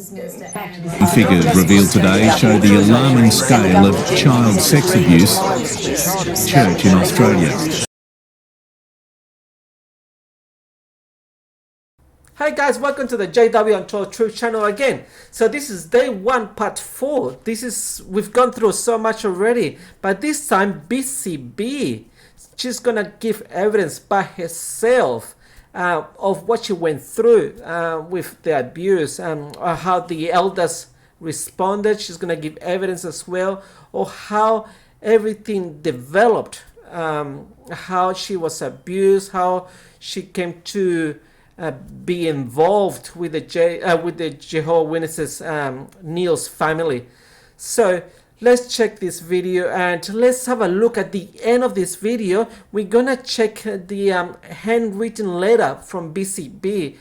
Figures revealed today show the alarming scale of child sex abuse church in Australia. Hi guys, welcome to the JW Untold Truth channel again. So this is day 1 part 4. We've gone through so much already, but this time BCB, she's gonna give evidence by herself of what she went through with the abuse and how the elders responded. She's gonna give evidence as well of how everything developed, how she was abused, how she came to be involved with the Jehovah Witnesses, Neil's family. So let's check this video and let's have a look at the end of this video. We're gonna check the handwritten letter from BCB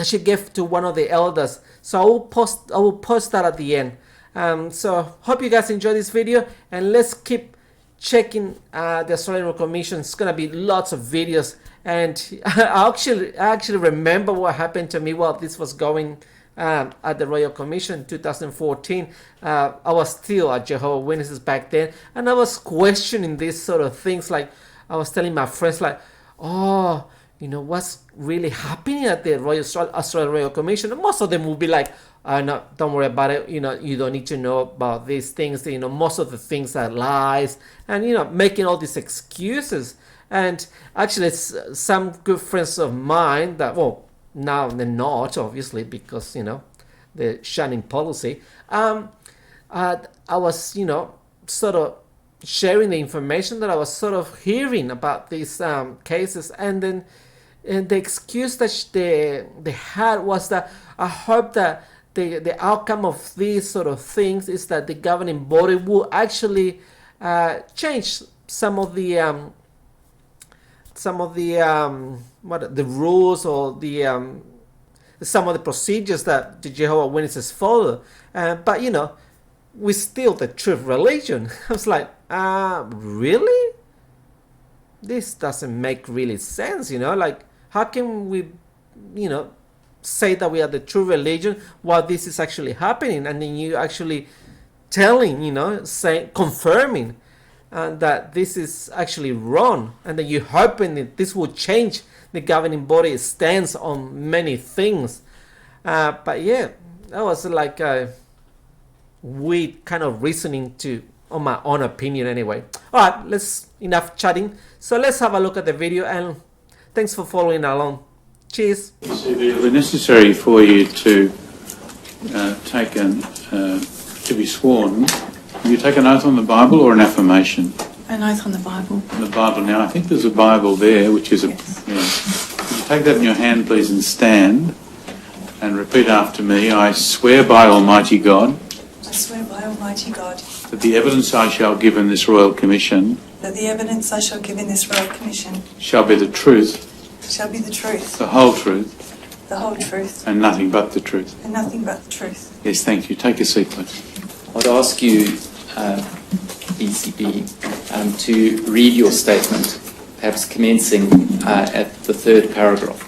she gave to one of the elders. So I will post that at the end. So hope you guys enjoy this video, and let's keep checking the Australian Royal Commission. It's gonna be lots of videos, and I actually remember what happened to me while this was going at the Royal Commission 2014. I was still at Jehovah Witnesses back then, and I was questioning these sort of things. Like, I was telling my friends, like, oh, you know, what's really happening at the Australian Royal Commission? And most of them will be like, no, don't worry about it, you know, you don't need to know about these things, you know, most of the things are lies, and, you know, making all these excuses. And actually, it's some good friends of mine that, well, now they're not, obviously, because, you know, the shunning policy. I was, you know, sort of sharing the information that I was sort of hearing about these cases, and then the excuse that they had was that I hope that the outcome of these sort of things is that the governing body will actually change some of the rules or some of the procedures that the Jehovah Witnesses follow. But, you know, we're still the truth religion. I was like, really? This doesn't make really sense, you know? Like, how can we, you know, say that we are the true religion while this is actually happening, and then you actually telling, you know, saying, confirming that this is actually wrong, and then you're hoping that this will change the governing body's stance on many things. But yeah, that was like a weird kind of reasoning on my own opinion anyway. Alright, enough chatting. So let's have a look at the video, and thanks for following along. Cheers. It was necessary for you to to be sworn. You take an oath on the Bible or an affirmation? An oath on the Bible. The Bible. Now, I think there's a Bible there, which is yes. Yeah. Could you take that in your hand, please, and stand and repeat after me. I swear by Almighty God. I swear by Almighty God. That the evidence I shall give in this Royal Commission. That the evidence I shall give in this Royal Commission. Shall be the truth. Shall be the truth. The whole truth. The whole truth. And nothing but the truth. And nothing but the truth. Yes, thank you. Take a seat, please. I'd ask you, BCB, to read your statement, perhaps commencing at the third paragraph.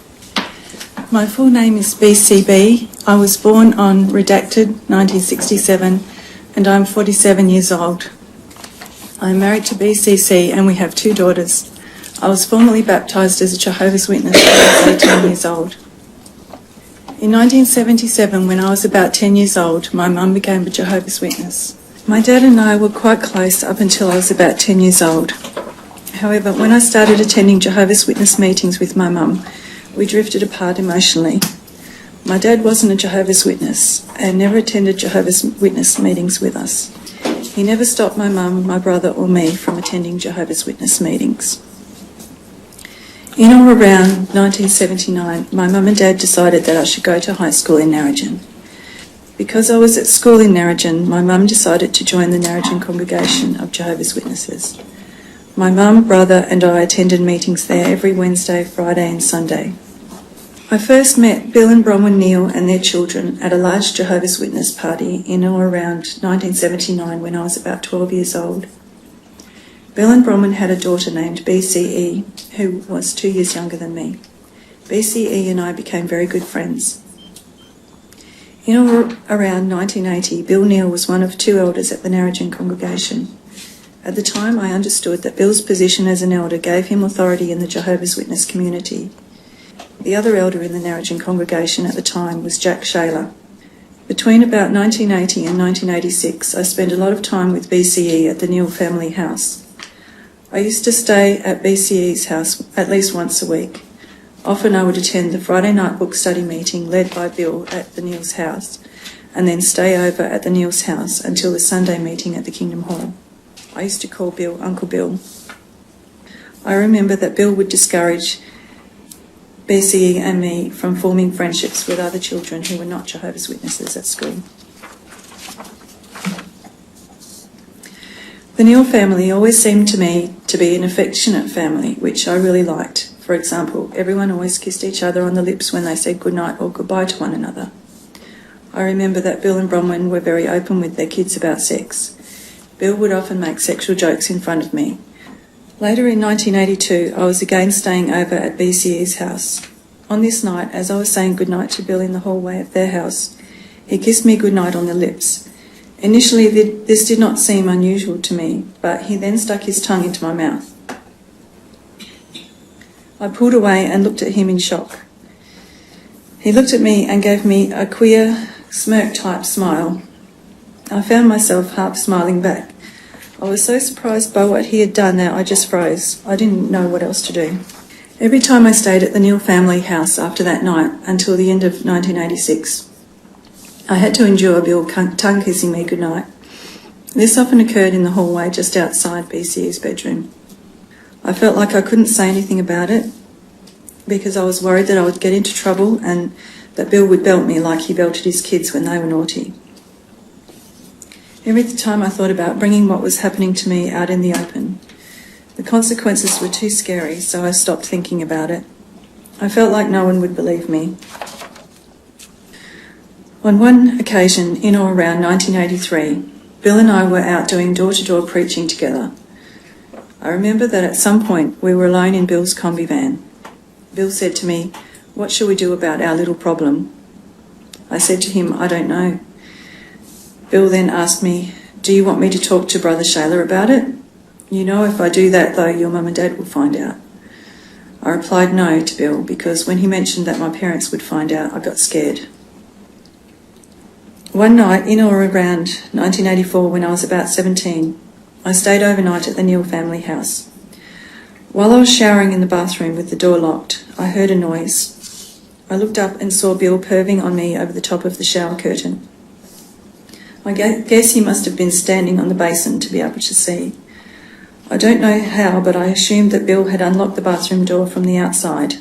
My full name is BCB. I was born on redacted 1967, and I'm 47 years old. I am married to BCC, and we have 2 daughters. I was formally baptised as a Jehovah's Witness when I was 18 years old. In 1977, when I was about 10 years old, my mum became a Jehovah's Witness. My dad and I were quite close up until I was about 10 years old. However, when I started attending Jehovah's Witness meetings with my mum, we drifted apart emotionally. My dad wasn't a Jehovah's Witness and never attended Jehovah's Witness meetings with us. He never stopped my mum, my brother or me from attending Jehovah's Witness meetings. In or around 1979, my mum and dad decided that I should go to high school in Narrogin. Because I was at school in Narrogin, my mum decided to join the Narrogin congregation of Jehovah's Witnesses. My mum, brother and I attended meetings there every Wednesday, Friday and Sunday. I first met Bill and Bronwyn Neil and their children at a large Jehovah's Witness party in or around 1979 when I was about 12 years old. Bill and Bronwyn had a daughter named BCE, who was 2 years younger than me. BCE and I became very good friends. In or around 1980, Bill Neal was one of 2 elders at the Narrogin congregation. At the time, I understood that Bill's position as an elder gave him authority in the Jehovah's Witness community. The other elder in the Narrogin congregation at the time was Jack Shaler. Between about 1980 and 1986, I spent a lot of time with BCE at the Neal family house. I used to stay at BCE's house at least once a week. Often I would attend the Friday night book study meeting led by Bill at the Neal's house, and then stay over at the Neal's house until the Sunday meeting at the Kingdom Hall. I used to call Bill Uncle Bill. I remember that Bill would discourage BCE and me from forming friendships with other children who were not Jehovah's Witnesses at school. The Neal family always seemed to me to be an affectionate family, which I really liked. For example, everyone always kissed each other on the lips when they said goodnight or goodbye to one another. I remember that Bill and Bronwyn were very open with their kids about sex. Bill would often make sexual jokes in front of me. Later in 1982, I was again staying over at BCE's house. On this night, as I was saying goodnight to Bill in the hallway of their house, he kissed me goodnight on the lips. Initially, this did not seem unusual to me, but he then stuck his tongue into my mouth. I pulled away and looked at him in shock. He looked at me and gave me a queer, smirk-type smile. I found myself half smiling back. I was so surprised by what he had done that I just froze. I didn't know what else to do. Every time I stayed at the Neal family house after that night until the end of 1986, I had to endure Bill tongue kissing me goodnight. This often occurred in the hallway just outside BCE's bedroom. I felt like I couldn't say anything about it because I was worried that I would get into trouble and that Bill would belt me like he belted his kids when they were naughty. Every time I thought about bringing what was happening to me out in the open, the consequences were too scary, so I stopped thinking about it. I felt like no one would believe me. On one occasion, in or around 1983, Bill and I were out doing door-to-door preaching together. I remember that at some point we were alone in Bill's combi van. Bill said to me, "What shall we do about our little problem?" I said to him, "I don't know." Bill then asked me, "Do you want me to talk to Brother Shaler about it? You know, if I do that, though, your mum and dad will find out." I replied no to Bill because when he mentioned that my parents would find out, I got scared. One night, in or around 1984, when I was about 17, I stayed overnight at the Neal family house. While I was showering in the bathroom with the door locked, I heard a noise. I looked up and saw Bill perving on me over the top of the shower curtain. I guess he must have been standing on the basin to be able to see. I don't know how, but I assumed that Bill had unlocked the bathroom door from the outside.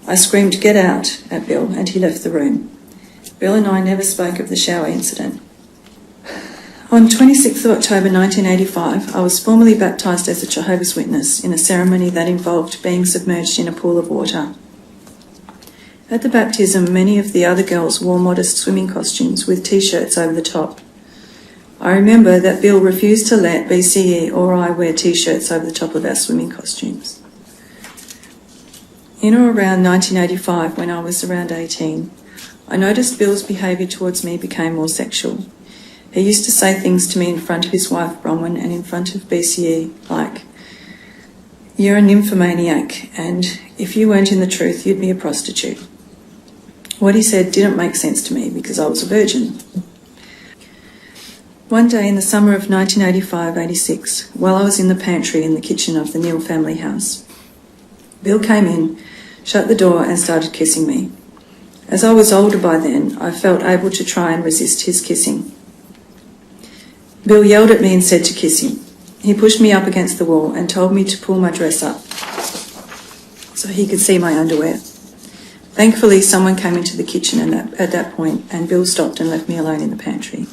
I screamed, "Get out," at Bill, and he left the room. Bill and I never spoke of the shower incident. On 26th of October 1985, I was formally baptised as a Jehovah's Witness in a ceremony that involved being submerged in a pool of water. At the baptism, many of the other girls wore modest swimming costumes with t-shirts over the top. I remember that Bill refused to let BCE or I wear t-shirts over the top of our swimming costumes. In or around 1985, when I was around 18, I noticed Bill's behaviour towards me became more sexual. He used to say things to me in front of his wife Bronwyn and in front of BCE like, "You're a nymphomaniac, and if you weren't in the truth, you'd be a prostitute." What he said didn't make sense to me because I was a virgin. One day in the summer of 1985-86, while I was in the pantry in the kitchen of the Neal family house, Bill came in, shut the door and started kissing me. As I was older by then, I felt able to try and resist his kissing. Bill yelled at me and said to kiss him. He pushed me up against the wall and told me to pull my dress up so he could see my underwear. Thankfully, someone came into the kitchen at that point, and Bill stopped and left me alone in the pantry.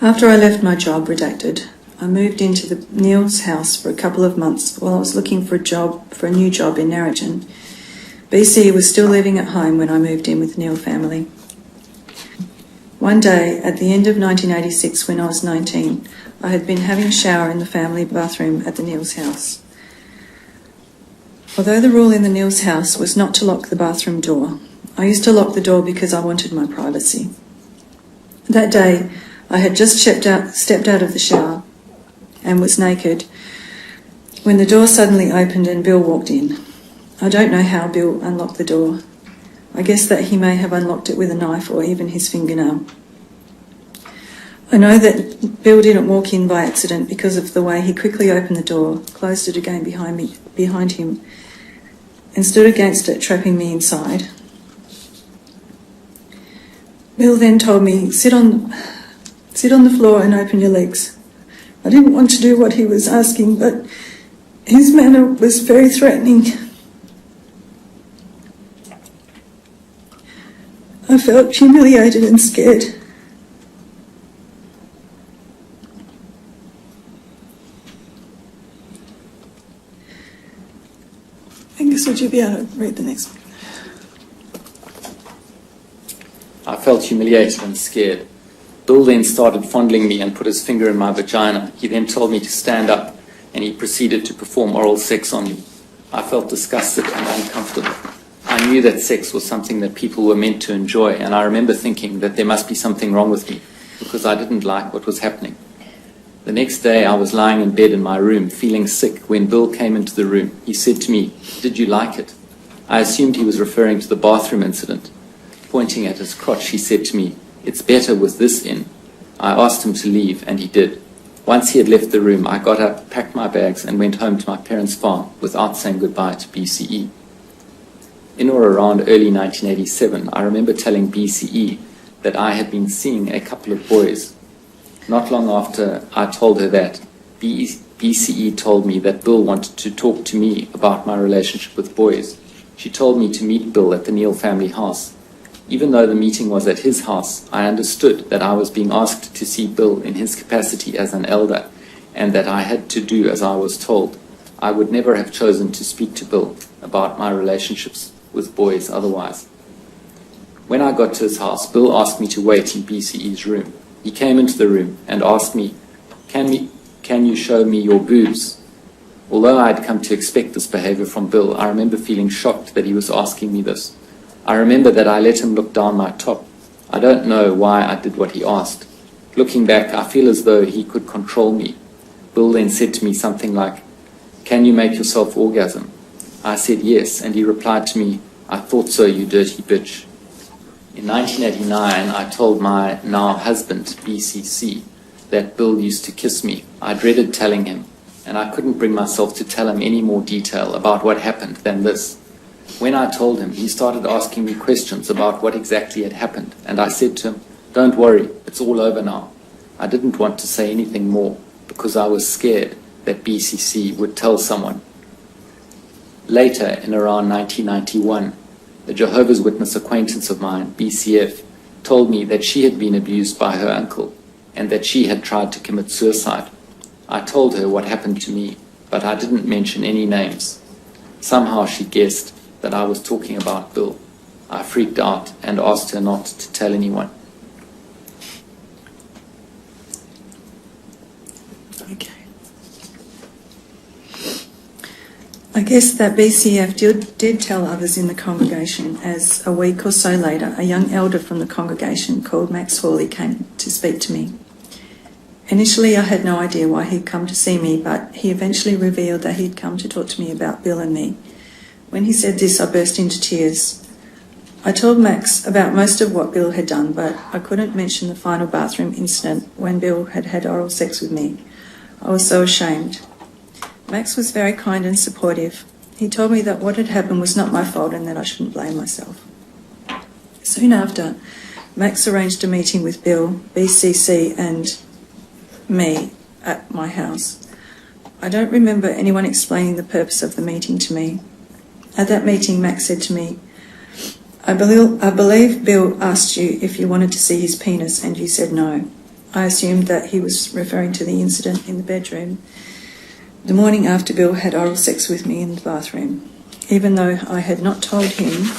After I left my job, redacted, I moved into the Neal's house for a couple of months while I was looking for a new job in Narrogin. BC was still living at home when I moved in with the Neal family. One day, at the end of 1986, when I was 19, I had been having a shower in the family bathroom at the Neal's house. Although the rule in the Neal's house was not to lock the bathroom door, I used to lock the door because I wanted my privacy. That day, I had just stepped out of the shower and was naked when the door suddenly opened and Bill walked in. I don't know how Bill unlocked the door. I guess that he may have unlocked it with a knife or even his fingernail. I know that Bill didn't walk in by accident because of the way he quickly opened the door, closed it again behind him, and stood against it, trapping me inside. Bill then told me, sit on the floor and open your legs. I didn't want to do what he was asking, but his manner was very threatening. I felt humiliated and scared. Angus, would you be able to read the next one? I felt humiliated and scared. Bill then started fondling me and put his finger in my vagina. He then told me to stand up, and he proceeded to perform oral sex on me. I felt disgusted and uncomfortable. I knew that sex was something that people were meant to enjoy, and I remember thinking that there must be something wrong with me, because I didn't like what was happening. The next day I was lying in bed in my room, feeling sick, when Bill came into the room. He said to me, "Did you like it?" I assumed he was referring to the bathroom incident. Pointing at his crotch, he said to me, "It's better with this in." I asked him to leave, and he did. Once he had left the room, I got up, packed my bags, and went home to my parents' farm without saying goodbye to BCE. In or around early 1987, I remember telling BCE that I had been seeing a couple of boys. Not long after I told her that, BCE told me that Bill wanted to talk to me about my relationship with boys. She told me to meet Bill at the Neal family house. Even though the meeting was at his house, I understood that I was being asked to see Bill in his capacity as an elder, and that I had to do as I was told. I would never have chosen to speak to Bill about my relationships with boys otherwise. When I got to his house, Bill asked me to wait in BCE's room. He came into the room and asked me, can you show me your boobs? Although I had come to expect this behavior from Bill, I remember feeling shocked that he was asking me this. I remember that I let him look down my top. I don't know why I did what he asked. Looking back, I feel as though he could control me. Bill then said to me something like, "Can you make yourself orgasm?" I said yes, and he replied to me, "I thought so, you dirty bitch." In 1989, I told my now husband, BCC, that Bill used to kiss me. I dreaded telling him, and I couldn't bring myself to tell him any more detail about what happened than this. When I told him, he started asking me questions about what exactly had happened, and I said to him, "Don't worry, it's all over now." I didn't want to say anything more because I was scared that BCC would tell someone. Later, in around 1991, a Jehovah's Witness acquaintance of mine, BCF, told me that she had been abused by her uncle and that she had tried to commit suicide. I told her what happened to me, but I didn't mention any names. Somehow she guessed that I was talking about Bill. I freaked out and asked her not to tell anyone. Okay. I guess that BCF did tell others in the congregation, as a week or so later, a young elder from the congregation called Max Hawley came to speak to me. Initially, I had no idea why he'd come to see me, but he eventually revealed that he'd come to talk to me about Bill and me. When he said this, I burst into tears. I told Max about most of what Bill had done, but I couldn't mention the final bathroom incident when Bill had had oral sex with me. I was so ashamed. Max was very kind and supportive. He told me that what had happened was not my fault and that I shouldn't blame myself. Soon after, Max arranged a meeting with Bill, BCC and me at my house. I don't remember anyone explaining the purpose of the meeting to me. At that meeting, Max said to me, I believe Bill asked you if you wanted to see his penis and you said no. I assumed that he was referring to the incident in the bedroom the morning after Bill had oral sex with me in the bathroom, even though I had not told him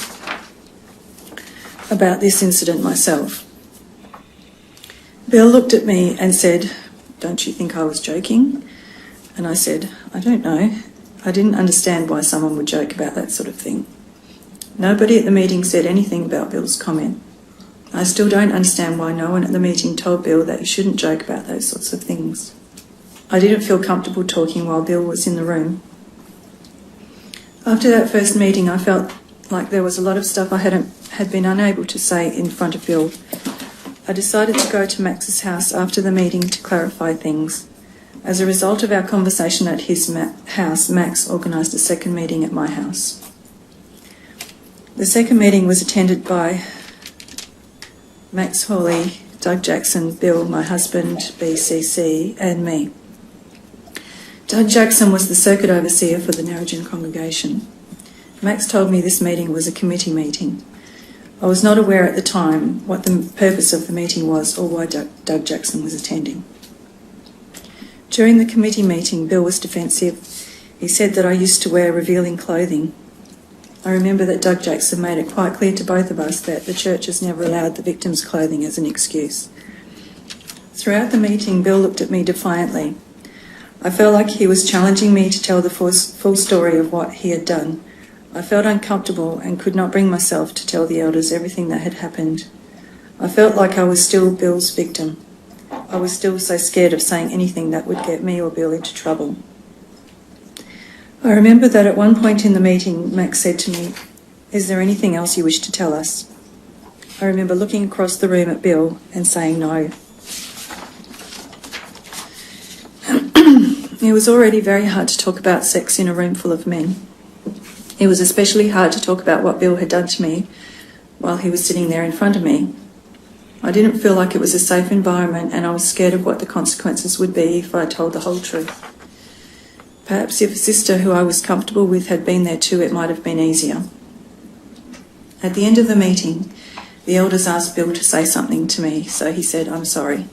about this incident myself. Bill looked at me and said, "Don't you think I was joking?" And I said, "I don't know. I didn't understand why someone would joke about that sort of thing." Nobody at the meeting said anything about Bill's comment. I still don't understand why no one at the meeting told Bill that he shouldn't joke about those sorts of things. I didn't feel comfortable talking while Bill was in the room. After that first meeting, I felt like there was a lot of stuff I had been unable to say in front of Bill. I decided to go to Max's house after the meeting to clarify things. As a result of our conversation at his house, Max organised a second meeting at my house. The second meeting was attended by Max Hawley, Doug Jackson, Bill, my husband, BCC, and me. Doug Jackson was the circuit overseer for the Narrogin congregation. Max told me this meeting was a committee meeting. I was not aware at the time what the purpose of the meeting was or why Doug Jackson was attending. During the committee meeting, Bill was defensive. He said that I used to wear revealing clothing. I remember that Doug Jackson made it quite clear to both of us that the church has never allowed the victim's clothing as an excuse. Throughout the meeting, Bill looked at me defiantly. I felt like he was challenging me to tell the full story of what he had done. I felt uncomfortable and could not bring myself to tell the elders everything that had happened. I felt like I was still Bill's victim. I was still so scared of saying anything that would get me or Bill into trouble. I remember that at one point in the meeting, Max said to me, "Is there anything else you wish to tell us?" I remember looking across the room at Bill and saying no. It was already very hard to talk about sex in a room full of men. It was especially hard to talk about what Bill had done to me while he was sitting there in front of me. I didn't feel like it was a safe environment, and I was scared of what the consequences would be if I told the whole truth. Perhaps if a sister who I was comfortable with had been there too, it might have been easier. At the end of the meeting, the elders asked Bill to say something to me, so he said, "I'm sorry."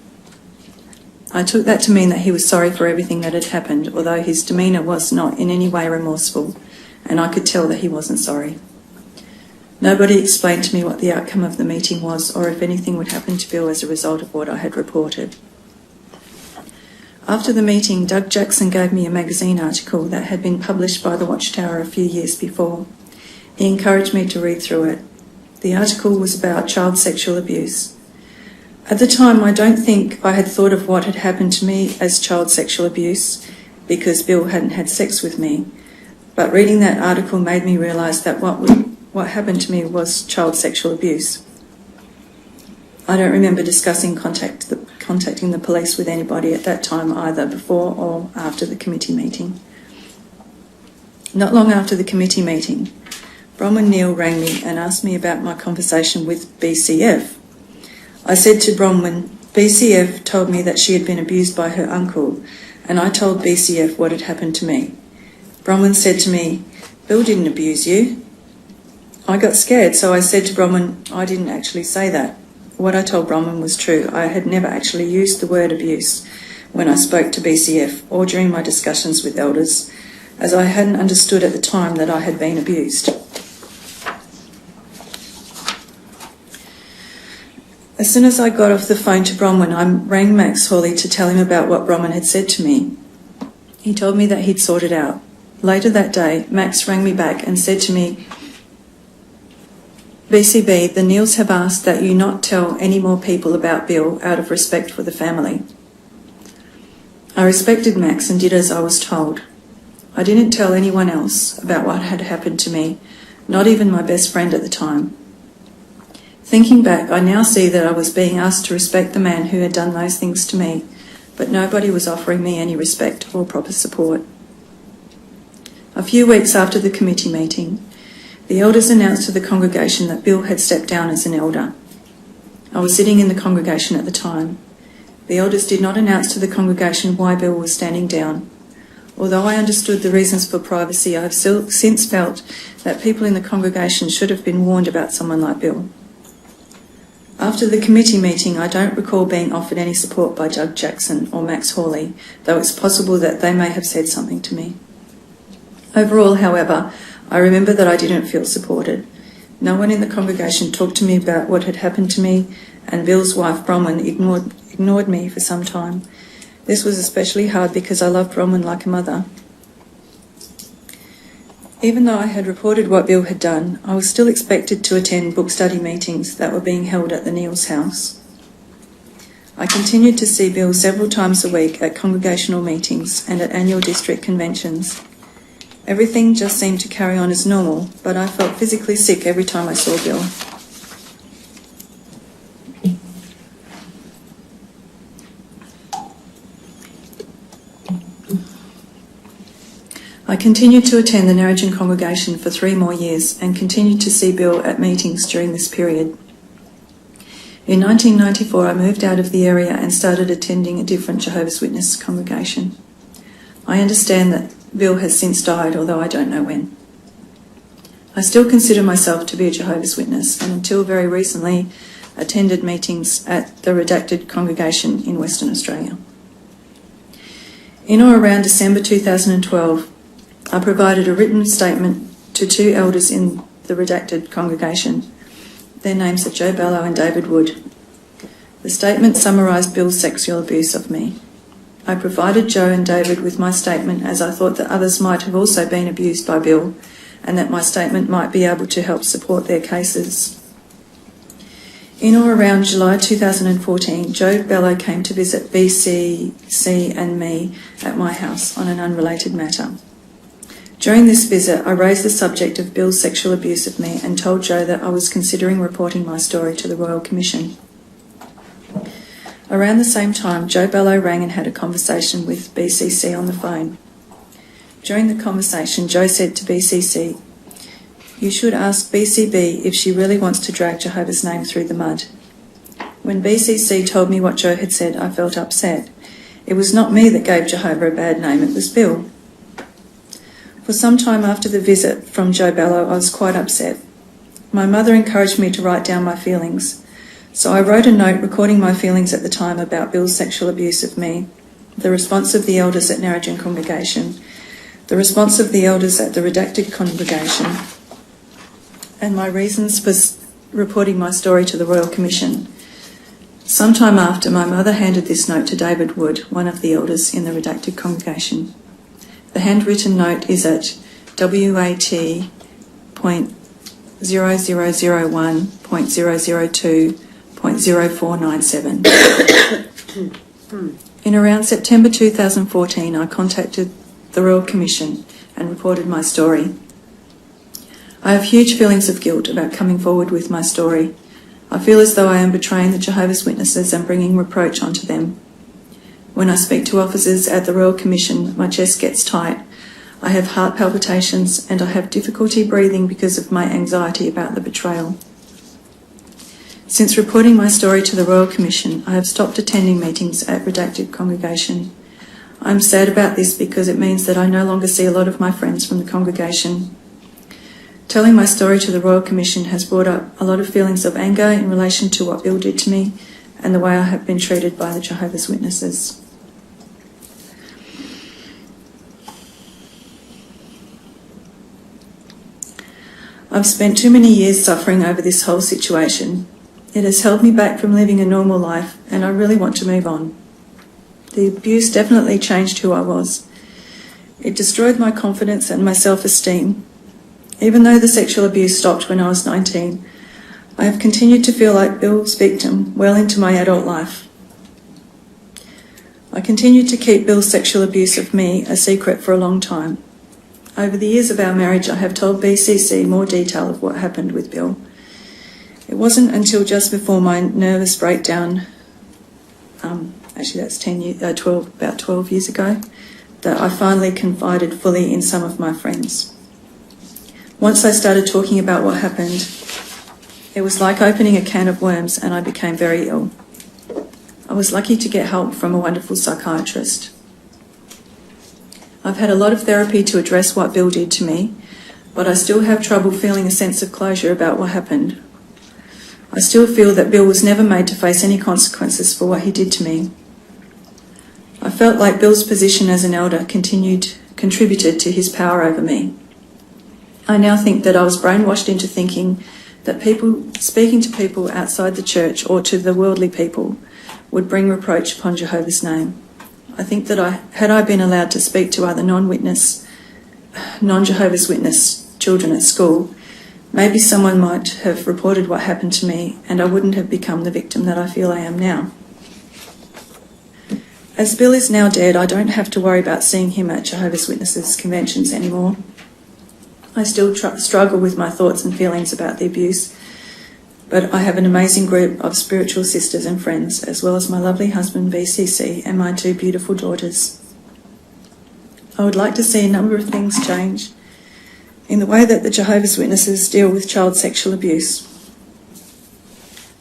I took that to mean that he was sorry for everything that had happened, although his demeanour was not in any way remorseful, and I could tell that he wasn't sorry. Nobody explained to me what the outcome of the meeting was or if anything would happen to Bill as a result of what I had reported. After the meeting, Doug Jackson gave me a magazine article that had been published by the Watchtower a few years before. He encouraged me to read through it. The article was about child sexual abuse. At the time, I don't think I had thought of what had happened to me as child sexual abuse because Bill hadn't had sex with me. But reading that article made me realise that what happened to me was child sexual abuse. I don't remember discussing contacting the police with anybody at that time either, before or after the committee meeting. Not long after the committee meeting, Bronwyn Neal rang me and asked me about my conversation with BCF. I said to Bronwyn, "BCF told me that she had been abused by her uncle, and I told BCF what had happened to me." Bronwyn said to me, "Bill didn't abuse you." I got scared, so I said to Bronwyn, "I didn't actually say that." What I told Bronwyn was true. I had never actually used the word abuse when I spoke to BCF or during my discussions with elders, as I hadn't understood at the time that I had been abused. As soon as I got off the phone to Bronwyn, I rang Max Hawley to tell him about what Bronwyn had said to me. He told me that he'd sorted it out. Later that day, Max rang me back and said to me, "BCB, the Neals have asked that you not tell any more people about Bill out of respect for the family." I respected Max and did as I was told. I didn't tell anyone else about what had happened to me, not even my best friend at the time. Thinking back, I now see that I was being asked to respect the man who had done those things to me, but nobody was offering me any respect or proper support. A few weeks after the committee meeting, the elders announced to the congregation that Bill had stepped down as an elder. I was sitting in the congregation at the time. The elders did not announce to the congregation why Bill was standing down. Although I understood the reasons for privacy, I have since felt that people in the congregation should have been warned about someone like Bill. After the committee meeting, I don't recall being offered any support by Doug Jackson or Max Hawley, though it's possible that they may have said something to me. Overall, however, I remember that I didn't feel supported. No one in the congregation talked to me about what had happened to me, and Bill's wife, Bronwyn, ignored me for some time. This was especially hard because I loved Bronwyn like a mother. Even though I had reported what Bill had done, I was still expected to attend book study meetings that were being held at the Neils house. I continued to see Bill several times a week at congregational meetings and at annual district conventions. Everything just seemed to carry on as normal, but I felt physically sick every time I saw Bill. I continued to attend the Narrogin congregation for 3 more years and continued to see Bill at meetings during this period. In 1994, I moved out of the area and started attending a different Jehovah's Witness congregation. I understand that Bill has since died, although I don't know when. I still consider myself to be a Jehovah's Witness, and until very recently attended meetings at the Redacted congregation in Western Australia. In or around December 2012, I provided a written statement to 2 elders in the Redacted congregation. Their names are Joe Bellow and David Wood. The statement summarised Bill's sexual abuse of me. I provided Joe and David with my statement as I thought that others might have also been abused by Bill and that my statement might be able to help support their cases. In or around July 2014, Joe Bellow came to visit BCC and me at my house on an unrelated matter. During this visit, I raised the subject of Bill's sexual abuse of me and told Joe that I was considering reporting my story to the Royal Commission. Around the same time, Joe Bellow rang and had a conversation with BCC on the phone. During the conversation, Joe said to BCC, "You should ask BCB if she really wants to drag Jehovah's name through the mud." When BCC told me what Joe had said, I felt upset. It was not me that gave Jehovah a bad name, it was Bill. For some time after the visit from Joe Bellow, I was quite upset. My mother encouraged me to write down my feelings, so I wrote a note recording my feelings at the time about Bill's sexual abuse of me, the response of the elders at Narrogin congregation, the response of the elders at the Redacted congregation, and my reasons for reporting my story to the Royal Commission. Sometime after, my mother handed this note to David Wood, one of the elders in the Redacted congregation. The handwritten note is at WAT.0001.002.0497. In around September 2014, I contacted the Royal Commission and reported my story. I have huge feelings of guilt about coming forward with my story. I feel as though I am betraying the Jehovah's Witnesses and bringing reproach onto them. When I speak to officers at the Royal Commission, my chest gets tight. I have heart palpitations and I have difficulty breathing because of my anxiety about the betrayal. Since reporting my story to the Royal Commission, I have stopped attending meetings at Redacted congregation. I am sad about this because it means that I no longer see a lot of my friends from the congregation. Telling my story to the Royal Commission has brought up a lot of feelings of anger in relation to what Bill did to me and the way I have been treated by the Jehovah's Witnesses. I've spent too many years suffering over this whole situation. It has held me back from living a normal life, and I really want to move on. The abuse definitely changed who I was. It destroyed my confidence and my self-esteem. Even though the sexual abuse stopped when I was 19, I have continued to feel like Bill's victim well into my adult life. I continued to keep Bill's sexual abuse of me a secret for a long time. Over the years of our marriage, I have told BCC more detail of what happened with Bill. It wasn't until just before my nervous breakdown, that's about 12 years ago, that I finally confided fully in some of my friends. Once I started talking about what happened, it was like opening a can of worms and I became very ill. I was lucky to get help from a wonderful psychiatrist. I've had a lot of therapy to address what Bill did to me, but I still have trouble feeling a sense of closure about what happened. I still feel that Bill was never made to face any consequences for what he did to me. I felt like Bill's position as an elder contributed to his power over me. I now think that I was brainwashed into thinking that speaking to people outside the church or to the worldly people would bring reproach upon Jehovah's name. I think that had I been allowed to speak to other non-witness non-Jehovah's Witness children at school, maybe someone might have reported what happened to me and I wouldn't have become the victim that I feel I am now. As Bill is now dead, I don't have to worry about seeing him at Jehovah's Witnesses conventions anymore. I still struggle with my thoughts and feelings about the abuse, but I have an amazing group of spiritual sisters and friends, as well as my lovely husband BCC and my 2 beautiful daughters. I would like to see a number of things change in the way that the Jehovah's Witnesses deal with child sexual abuse.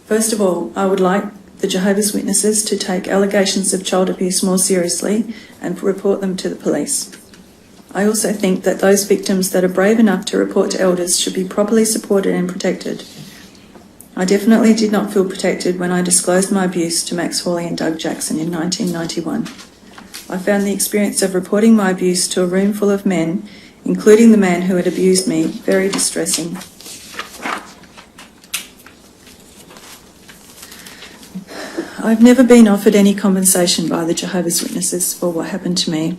First of all, I would like the Jehovah's Witnesses to take allegations of child abuse more seriously and report them to the police. I also think that those victims that are brave enough to report to elders should be properly supported and protected. I definitely did not feel protected when I disclosed my abuse to Max Hawley and Doug Jackson in 1991. I found the experience of reporting my abuse to a room full of men, including the man who had abused me, very distressing. I've never been offered any compensation by the Jehovah's Witnesses for what happened to me.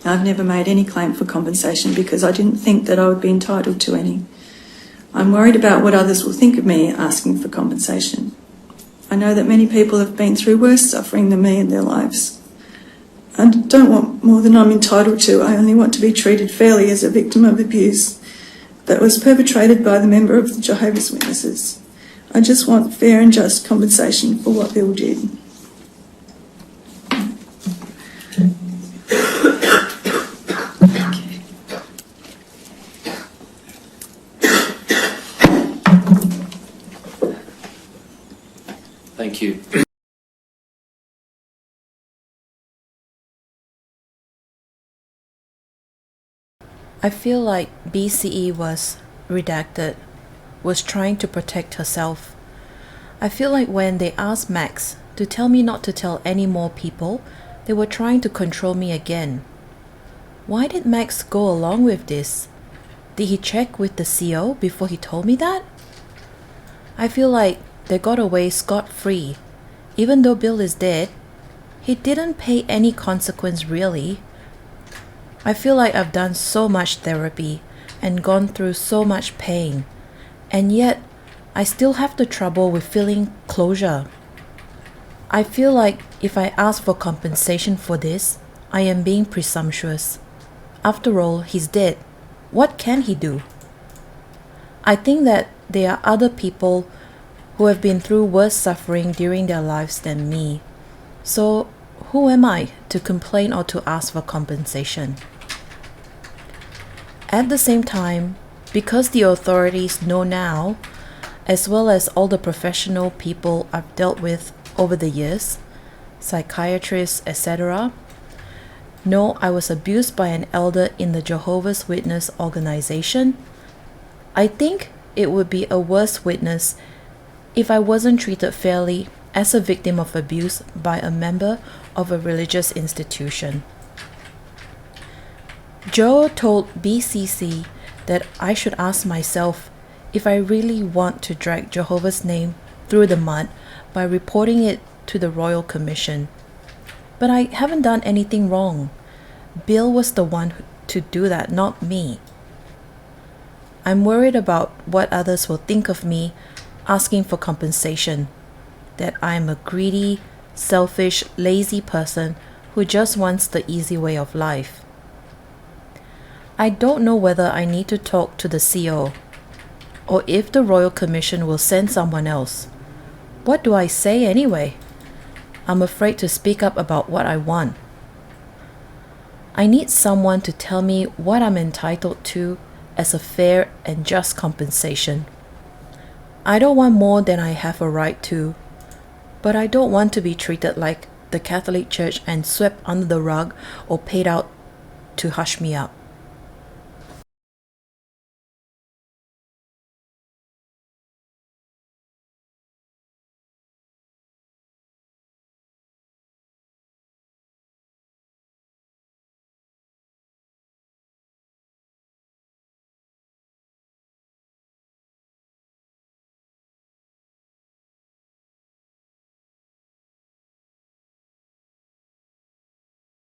I've never made any claim for compensation because I didn't think that I would be entitled to any. I'm worried about what others will think of me asking for compensation. I know that many people have been through worse suffering than me in their lives. I don't want more than I'm entitled to. I only want to be treated fairly as a victim of abuse that was perpetrated by the member of the Jehovah's Witnesses. I just want fair and just compensation for what Bill did. Thank you. I feel like BCE was redacted, was trying to protect herself. I feel like when they asked Max to tell me not to tell any more people, they were trying to control me again. Why did Max go along with this? Did he check with the CO before he told me that? I feel like they got away scot-free. Even though Bill is dead, he didn't pay any consequence really. I feel like I've done so much therapy and gone through so much pain, and yet I still have the trouble with feeling closure. I feel like if I ask for compensation for this, I am being presumptuous. After all, he's dead. What can he do? I think that there are other people who have been through worse suffering during their lives than me. So who am I to complain or to ask for compensation? At the same time, because the authorities know now, as well as all the professional people I've dealt with over the years, psychiatrists, etc., know I was abused by an elder in the Jehovah's Witness organization, I think it would be a worse witness if I wasn't treated fairly as a victim of abuse by a member of a religious institution. Joe told BCC that I should ask myself if I really want to drag Jehovah's name through the mud by reporting it to the Royal Commission. But I haven't done anything wrong. Bill was the one to do that, not me. I'm worried about what others will think of me asking for compensation, that I'm a greedy, selfish, lazy person who just wants the easy way of life. I don't know whether I need to talk to the CO or if the Royal Commission will send someone else. What do I say anyway? I'm afraid to speak up about what I want. I need someone to tell me what I'm entitled to as a fair and just compensation. I don't want more than I have a right to, but I don't want to be treated like the Catholic Church and swept under the rug or paid out to hush me up.